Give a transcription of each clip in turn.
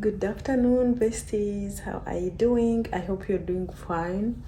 Good afternoon, besties. How are you doing? I hope you're doing fine.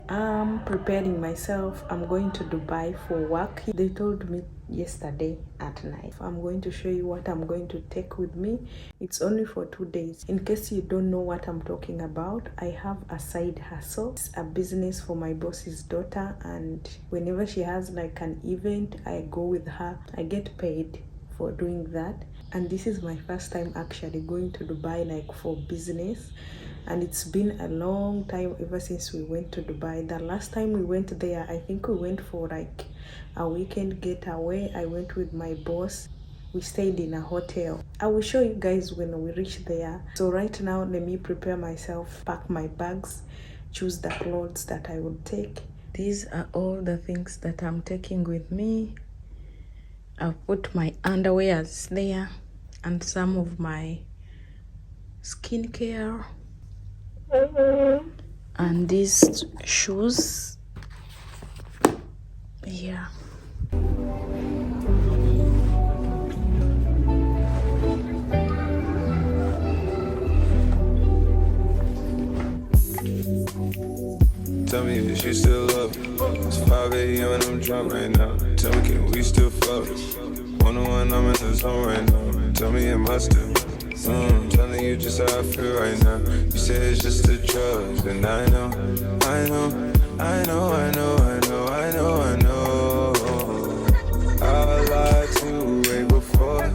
I'm preparing myself. I'm going to Dubai for work. They told me yesterday at night. I'm going to show you what I'm going to take with me. It's only for 2 days. In case you don't know what I'm talking about, I have a side hustle. It's a business for my boss's daughter, and whenever she has like an event, I go with her. I get paid for doing that, and this is my first time actually going to Dubai like for business. And it's been a long time ever since we went to Dubai. The last time we went there, I think we went for like a weekend getaway. I went with my boss. We stayed in a hotel. I will show you guys when we reach there. So right now, let me prepare myself, pack my bags, choose the clothes that I will take. These are all the things that I'm taking with me. I've put my underwears there and some of my skincare. And these shoes, yeah. Tell me if she still love me. It's 5 a.m. and I'm drunk right now. Tell me, can we still fuck? 101, I'm in the zone right now. Tell me, am I still? Telling you just how I feel right now. You say it's just the drugs, and I know, I know, I know, I know, I know, I know, I know. I lied to you way before.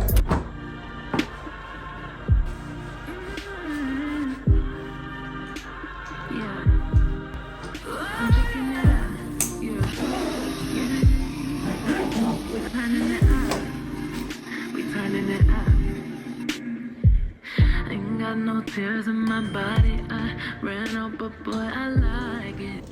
No tears in my body, I ran out, but boy, I like it.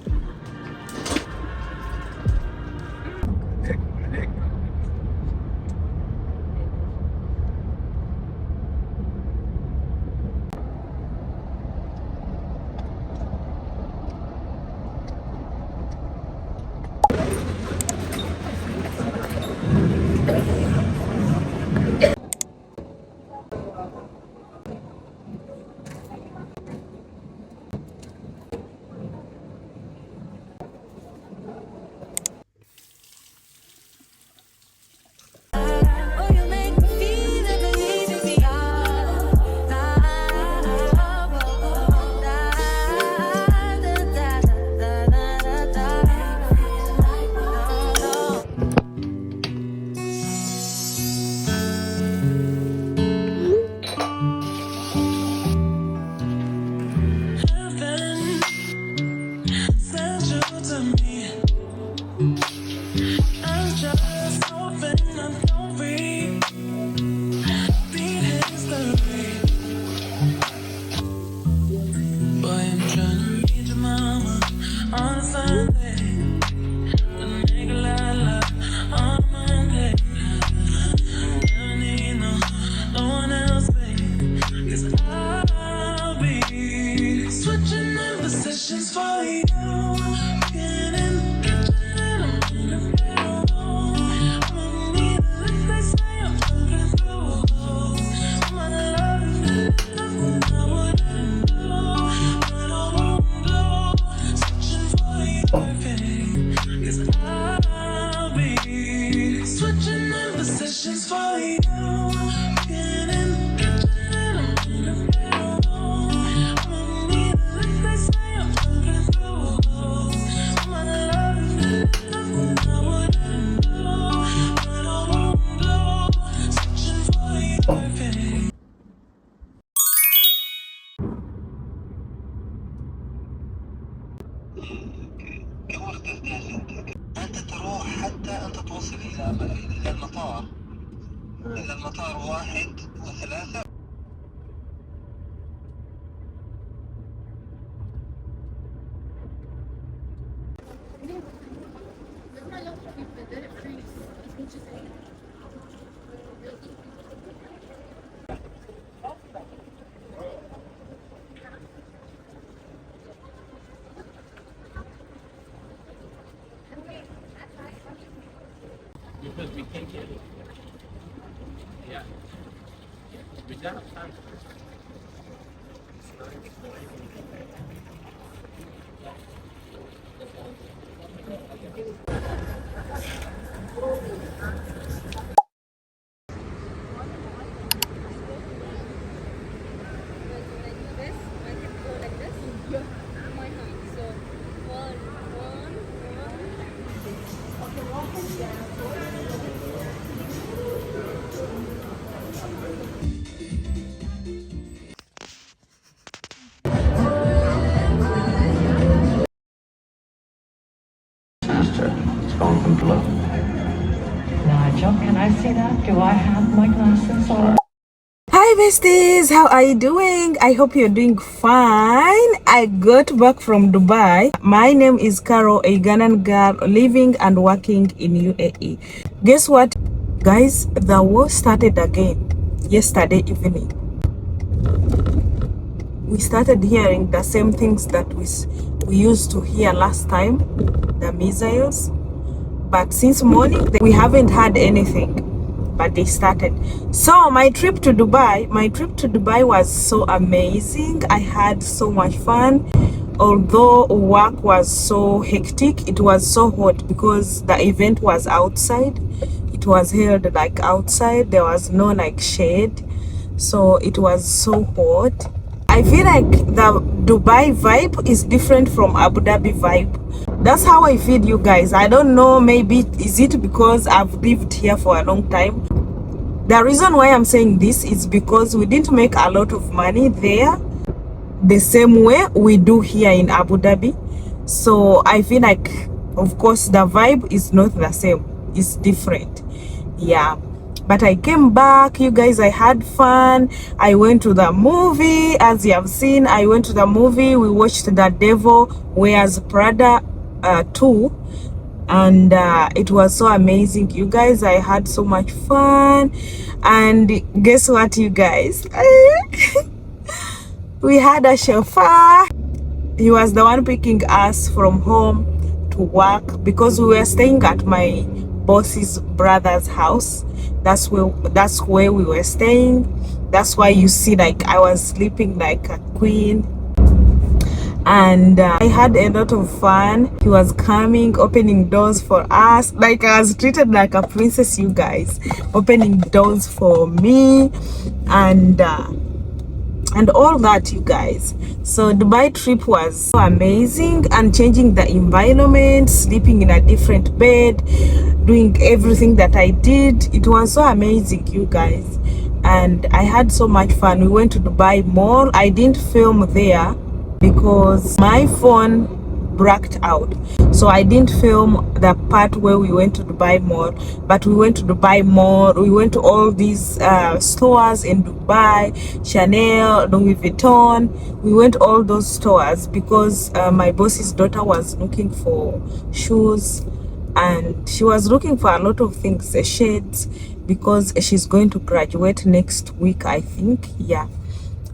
أنت تروح حتى أنت توصل إلى المطار. إلى المطار 1 و3. It's going from below. Nigel, can I see that? Do I have my glasses on? Hi besties, how are you doing? I hope you're doing fine. I got back from Dubai. My name is Carol, a Ghanaian girl living and working in UAE. Guess what guys, the war started again yesterday evening. We started hearing the same things that we used to hear last time, the missiles. But since morning we haven't had anything, but they started. So my trip to Dubai was so amazing. I had so much fun. Although work was so hectic, it was so hot because the event was outside. It was held like outside. There was no like shade, so it was so hot. I feel like the Dubai vibe is different from Abu Dhabi vibe. That's how I feel, you guys. I don't know, maybe is it because I've lived here for a long time. The reason why I'm saying this is because we didn't make a lot of money there the same way we do here in Abu Dhabi. So I feel like, of course, the vibe is not the same. It's different. Yeah. But I came back, you guys. I had fun. I went to the movie. As you have seen, I went to the movie. We watched The Devil Wears Prada 2, and it was so amazing, you guys. I had so much fun. And guess what, you guys? We had a chauffeur. He was the one picking us from home to work because we were staying at my boss's brother's house. That's where we were staying. That's why you see, like, I was sleeping like a queen. And I had a lot of fun. He was coming, opening doors for us. Like, I was treated like a princess, you guys. Opening doors for me and all that, you guys. So Dubai trip was so amazing, and changing the environment, sleeping in a different bed, doing everything that I did. It was so amazing, you guys. And I had so much fun. We went to Dubai Mall. I didn't film there because my phone blacked out, so I didn't film the part where we went to Dubai Mall. But we went to Dubai Mall. We went to all these stores in Dubai, Chanel, Louis Vuitton. We went all those stores because my boss's daughter was looking for shoes, and she was looking for a lot of things, shades, because she's going to graduate next week, I think. Yeah,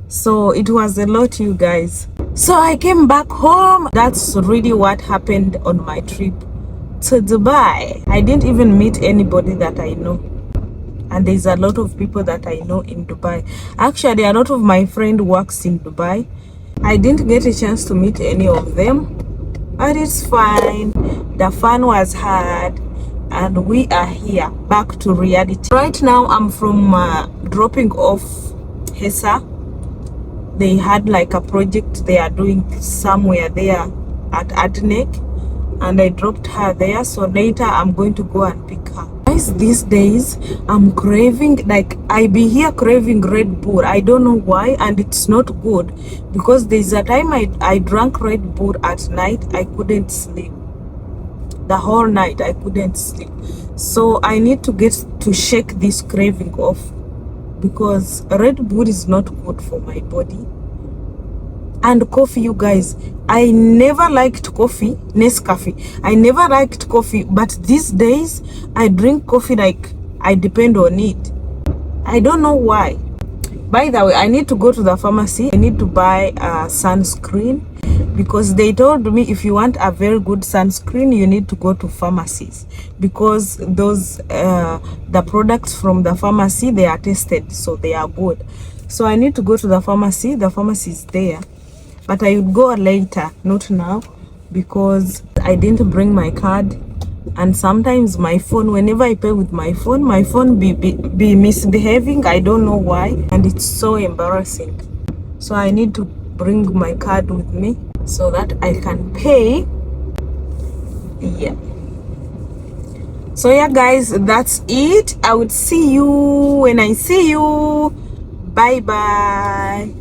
so it was a lot, you guys. So I came back home. That's really what happened on my trip to Dubai. I didn't even meet anybody that I know, and there's a lot of people that I know in Dubai. Actually, a lot of my friend works in Dubai. I didn't get a chance to meet any of them, but it's fine. The fun was had, and we are here back to reality. Right now I'm from dropping off Hessa. They had like a project they are doing somewhere there at Adnek, and I dropped her there. So later I'm going to go and pick her. Guys, these days I'm craving, like, I be here craving Red Bull. I don't know why, and it's not good because there's a time I drank Red Bull at night. I couldn't sleep. The whole night I couldn't sleep. So I need to get to shake this craving off, because Red Bull is not good for my body. And coffee, you guys, I never liked coffee, Nescafe. I never liked coffee, but these days I drink coffee like I depend on it. I don't know why. By the way, I need to go to the pharmacy. I need to buy sunscreen because they told me if you want a very good sunscreen, you need to go to pharmacies, because those the products from the pharmacy, they are tested, so they are good. So I need to go to the pharmacy. The pharmacy is there, but I would go later, not now, because I didn't bring my card. And sometimes my phone, whenever I pay with my phone be misbehaving. I don't know why, and it's so embarrassing. So I need to bring my card with me so that I can pay. Yeah. So yeah, guys, that's it. I would see you when I see you. Bye bye.